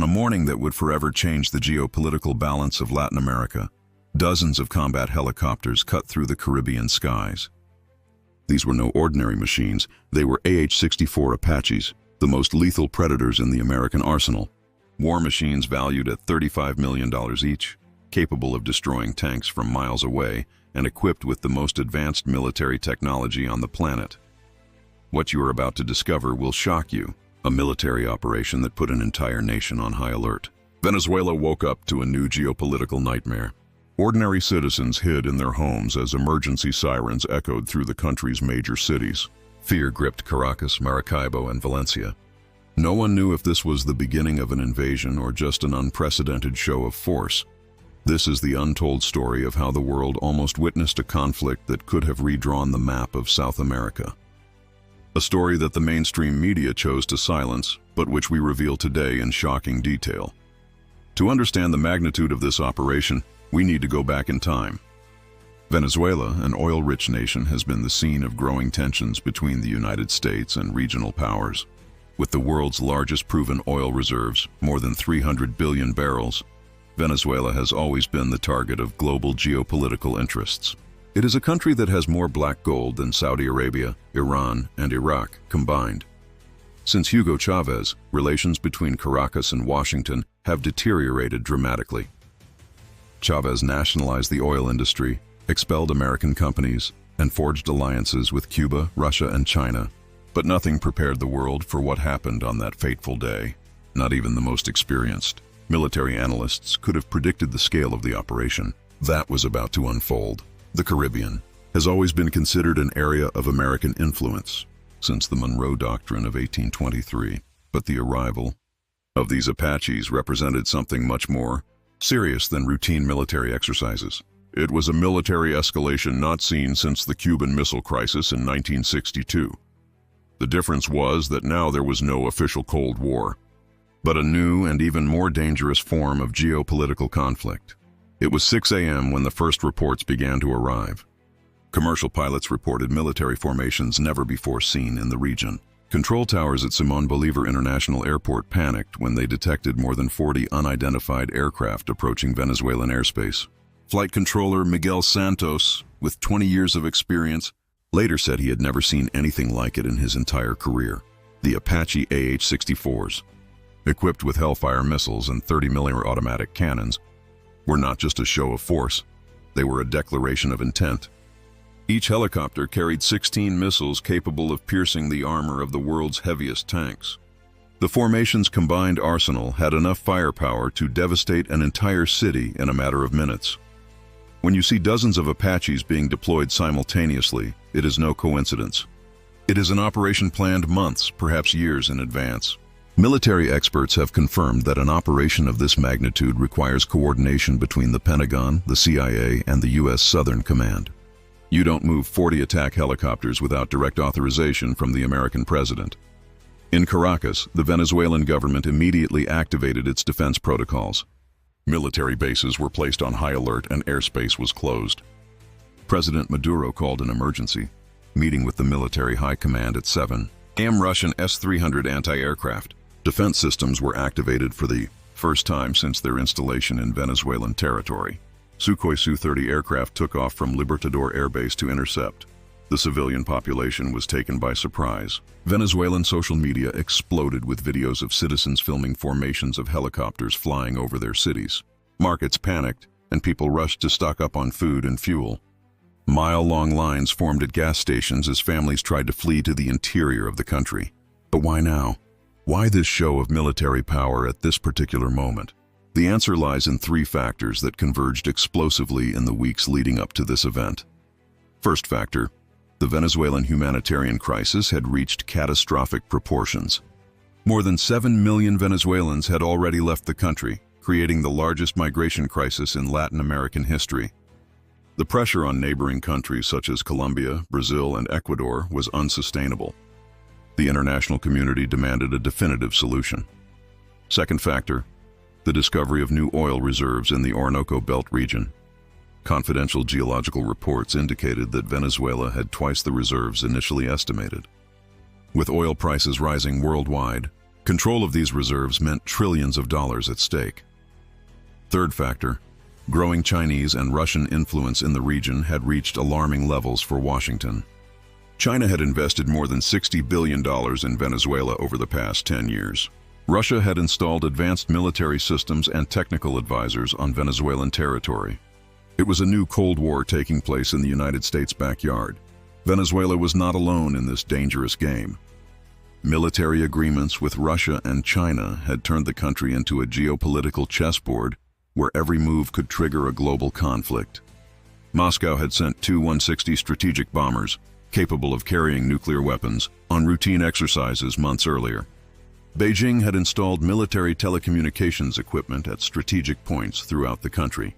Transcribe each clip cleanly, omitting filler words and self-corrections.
On a morning that would forever change the geopolitical balance of Latin America, dozens of combat helicopters cut through the Caribbean skies. These were no ordinary machines. They were AH-64 Apaches, the most lethal predators in the American arsenal. War machines valued at $35 million each, capable of destroying tanks from miles away and equipped with the most advanced military technology on the planet. What you are about to discover will shock you. A military operation that put an entire nation on high alert. Venezuela woke up to a new geopolitical nightmare. Ordinary citizens hid in their homes as emergency sirens echoed through the country's major cities. Fear gripped Caracas, Maracaibo, and Valencia. No one knew if this was the beginning of an invasion or just an unprecedented show of force. This is the untold story of how the world almost witnessed a conflict that could have redrawn the map of South America. A story that the mainstream media chose to silence, but which we reveal today in shocking detail. To understand the magnitude of this operation, we need to go back in time. Venezuela, an oil-rich nation, has been the scene of growing tensions between the United States and regional powers. With the world's largest proven oil reserves, more than 300 billion barrels, Venezuela has always been the target of global geopolitical interests. It is a country that has more black gold than Saudi Arabia, Iran, and Iraq combined. Since Hugo Chavez, relations between Caracas and Washington have deteriorated dramatically. Chavez nationalized the oil industry, expelled American companies, and forged alliances with Cuba, Russia, and China. But nothing prepared the world for what happened on that fateful day. Not even the most experienced military analysts could have predicted the scale of the operation that was about to unfold. The Caribbean has always been considered an area of American influence since the Monroe Doctrine of 1823, but the arrival of these Apaches represented something much more serious than routine military exercises. It was a military escalation not seen since the Cuban Missile Crisis in 1962. The difference was that now there was no official Cold War, but a new and even more dangerous form of geopolitical conflict. It was 6 a.m. when the first reports began to arrive. Commercial pilots reported military formations never before seen in the region. Control towers at Simon Bolivar International Airport panicked when they detected more than 40 unidentified aircraft approaching Venezuelan airspace. Flight controller Miguel Santos, with 20 years of experience, later said he had never seen anything like it in his entire career. The Apache AH-64s, equipped with Hellfire missiles and 30mm automatic cannons, were not just a show of force, they were a declaration of intent. Each helicopter carried 16 missiles capable of piercing the armor of the world's heaviest tanks. The formation's combined arsenal had enough firepower to devastate an entire city in a matter of minutes. When you see dozens of Apaches being deployed simultaneously, it is no coincidence. It is an operation planned months, perhaps years in advance. Military experts have confirmed that an operation of this magnitude requires coordination between the Pentagon, the CIA, and the US Southern Command. You don't move 40 attack helicopters without direct authorization from the American president. In Caracas, the Venezuelan government immediately activated its defense protocols. Military bases were placed on high alert and airspace was closed. President Maduro called an emergency, meeting with the military high command at 7 a.m. Russian S-300 anti-aircraft defense systems were activated for the first time since their installation in Venezuelan territory. Sukhoi Su-30 aircraft took off from Libertador Air Base to intercept. The civilian population was taken by surprise. Venezuelan social media exploded with videos of citizens filming formations of helicopters flying over their cities. Markets panicked, and people rushed to stock up on food and fuel. Mile-long lines formed at gas stations as families tried to flee to the interior of the country. But why now? Why this show of military power at this particular moment? The answer lies in 3 factors that converged explosively in the weeks leading up to this event. First factor, the Venezuelan humanitarian crisis had reached catastrophic proportions. More than 7 million Venezuelans had already left the country, creating the largest migration crisis in Latin American history. The pressure on neighboring countries such as Colombia, Brazil, and Ecuador was unsustainable. The international community demanded a definitive solution. Second factor, the discovery of new oil reserves in the Orinoco Belt region. Confidential geological reports indicated that Venezuela had twice the reserves initially estimated. With oil prices rising worldwide, Control of these reserves meant trillions of dollars at stake. Third factor, growing Chinese and Russian influence in the region had reached alarming levels for Washington. China had invested more than $60 billion in Venezuela over the past 10 years. Russia had installed advanced military systems and technical advisors on Venezuelan territory. It was a new Cold War taking place in the United States' backyard. Venezuela was not alone in this dangerous game. Military agreements with Russia and China had turned the country into a geopolitical chessboard where every move could trigger a global conflict. Moscow had sent two 160 strategic bombers, capable of carrying nuclear weapons, on routine exercises months earlier. Beijing had installed military telecommunications equipment at strategic points throughout the country.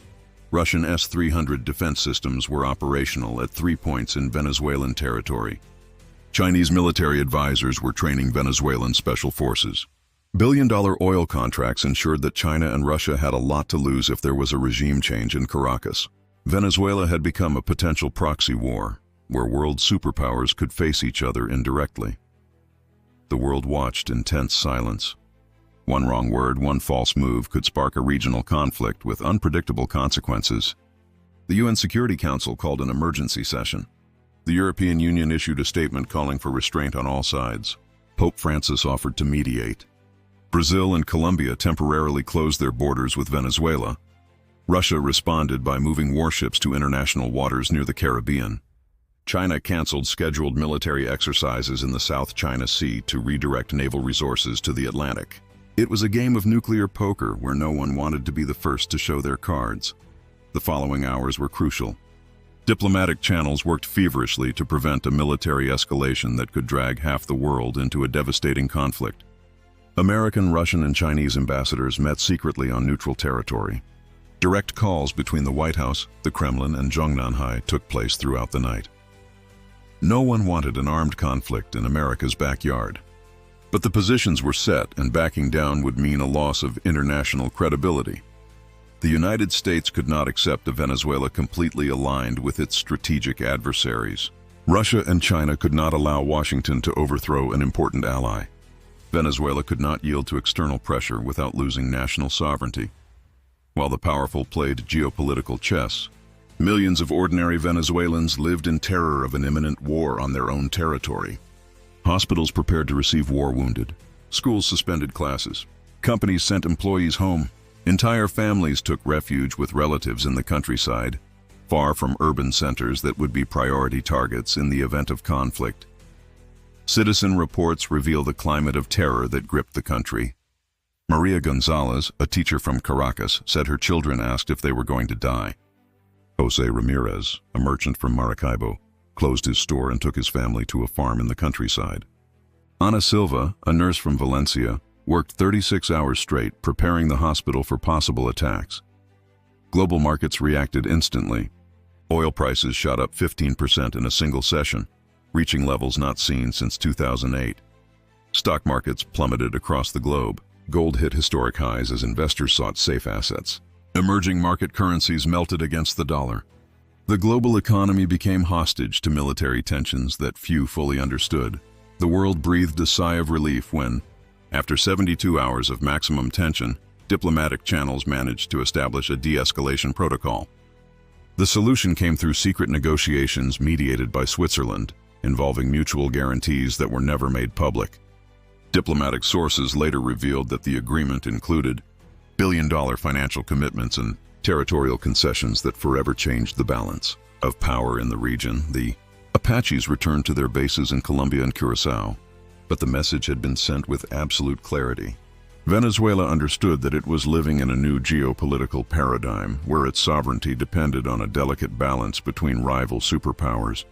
Russian S-300 defense systems were operational at 3 points in Venezuelan territory. Chinese military advisors were training Venezuelan special forces. Billion-dollar oil contracts ensured that China and Russia had a lot to lose if there was a regime change in Caracas. Venezuela had become a potential proxy war, where world superpowers could face each other indirectly. The world watched in tense silence. One wrong word, one false move could spark a regional conflict with unpredictable consequences. The UN Security Council called an emergency session. The European Union issued a statement calling for restraint on all sides. Pope Francis offered to mediate. Brazil and Colombia temporarily closed their borders with Venezuela. Russia responded by moving warships to international waters near the Caribbean. China canceled scheduled military exercises in the South China Sea to redirect naval resources to the Atlantic. It was a game of nuclear poker where no one wanted to be the first to show their cards. The following hours were crucial. Diplomatic channels worked feverishly to prevent a military escalation that could drag half the world into a devastating conflict. American, Russian, and Chinese ambassadors met secretly on neutral territory. Direct calls between the White House, the Kremlin, and Zhongnanhai took place throughout the night. No one wanted an armed conflict in America's backyard. But the positions were set, and backing down would mean a loss of international credibility. The United States could not accept a Venezuela completely aligned with its strategic adversaries. Russia and China could not allow Washington to overthrow an important ally. Venezuela could not yield to external pressure without losing national sovereignty. While the powerful played geopolitical chess, millions of ordinary Venezuelans lived in terror of an imminent war on their own territory. Hospitals prepared to receive war wounded. Schools suspended classes. Companies sent employees home. Entire families took refuge with relatives in the countryside, far from urban centers that would be priority targets in the event of conflict. Citizen reports reveal the climate of terror that gripped the country. Maria Gonzalez, a teacher from Caracas, said her children asked if they were going to die. Jose Ramirez, a merchant from Maracaibo, closed his store and took his family to a farm in the countryside. Ana Silva, a nurse from Valencia, worked 36 hours straight preparing the hospital for possible attacks. Global markets reacted instantly. Oil prices shot up 15% in a single session, reaching levels not seen since 2008. Stock markets plummeted across the globe. Gold hit historic highs as investors sought safe assets. Emerging market currencies melted against the dollar. The global economy became hostage to military tensions that few fully understood. The world breathed a sigh of relief when, after 72 hours of maximum tension, diplomatic channels managed to establish a de-escalation protocol. The solution came through secret negotiations mediated by Switzerland, involving mutual guarantees that were never made public. Diplomatic sources later revealed that the agreement included billion-dollar financial commitments and territorial concessions that forever changed the balance of power in the region. The Apaches returned to their bases in Colombia and Curacao, but the message had been sent with absolute clarity. Venezuela understood that it was living in a new geopolitical paradigm where its sovereignty depended on a delicate balance between rival superpowers.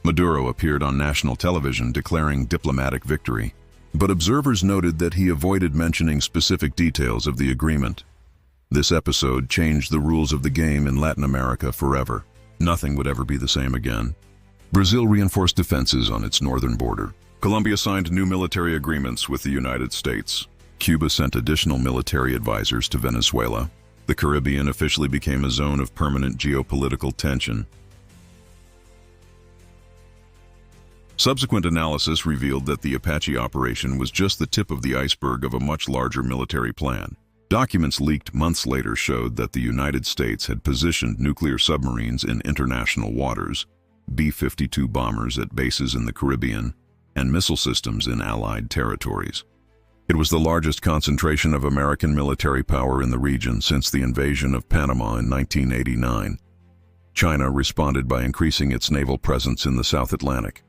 Maduro appeared on national television declaring diplomatic victory, but observers noted that he avoided mentioning specific details of the agreement. This episode changed the rules of the game in Latin America forever. Nothing would ever be the same again. Brazil reinforced defenses on its northern border. Colombia signed new military agreements with the United States. Cuba sent additional military advisors to Venezuela. The Caribbean officially became a zone of permanent geopolitical tension. Subsequent analysis revealed that the Apache operation was just the tip of the iceberg of a much larger military plan. Documents leaked months later showed that the United States had positioned nuclear submarines in international waters, B-52 bombers at bases in the Caribbean, and missile systems in Allied territories. It was the largest concentration of American military power in the region since the invasion of Panama in 1989. China responded by increasing its naval presence in the South Atlantic.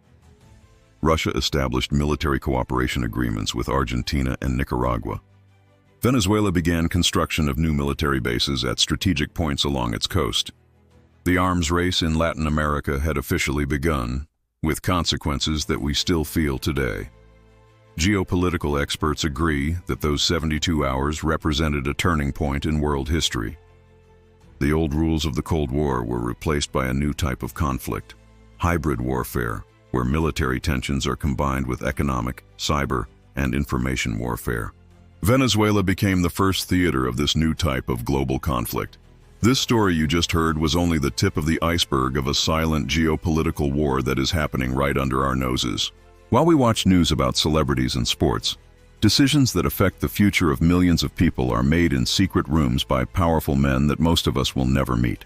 Russia established military cooperation agreements with Argentina and Nicaragua. Venezuela began construction of new military bases at strategic points along its coast. The arms race in Latin America had officially begun, with consequences that we still feel today. Geopolitical experts agree that those 72 hours represented a turning point in world history. The old rules of the Cold War were replaced by a new type of conflict, hybrid warfare, where military tensions are combined with economic, cyber, and information warfare. Venezuela became the first theater of this new type of global conflict. This story you just heard was only the tip of the iceberg of a silent geopolitical war that is happening right under our noses. While we watch news about celebrities and sports, decisions that affect the future of millions of people are made in secret rooms by powerful men that most of us will never meet.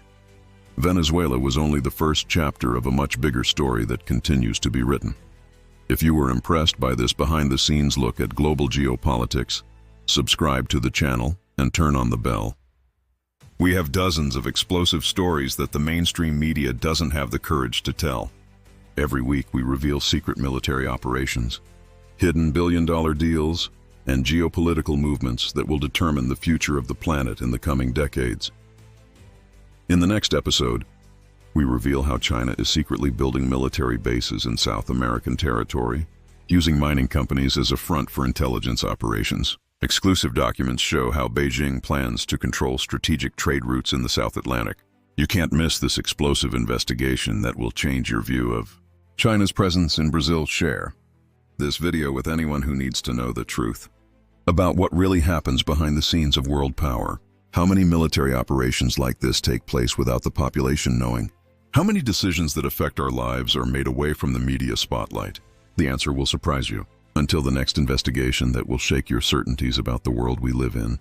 Venezuela was only the first chapter of a much bigger story that continues to be written. If you were impressed by this behind-the-scenes look at global geopolitics, subscribe to the channel and turn on the bell. We have dozens of explosive stories that the mainstream media doesn't have the courage to tell. Every week we reveal secret military operations, hidden billion-dollar deals, and geopolitical movements that will determine the future of the planet in the coming decades. In the next episode, we reveal how China is secretly building military bases in South American territory, using mining companies as a front for intelligence operations. Exclusive documents show how Beijing plans to control strategic trade routes in the South Atlantic. You can't miss this explosive investigation that will change your view of China's presence in Brazil. Share this video with anyone who needs to know the truth about what really happens behind the scenes of world power. How many military operations like this take place without the population knowing? How many decisions that affect our lives are made away from the media spotlight? The answer will surprise you. Until the next investigation that will shake your certainties about the world we live in.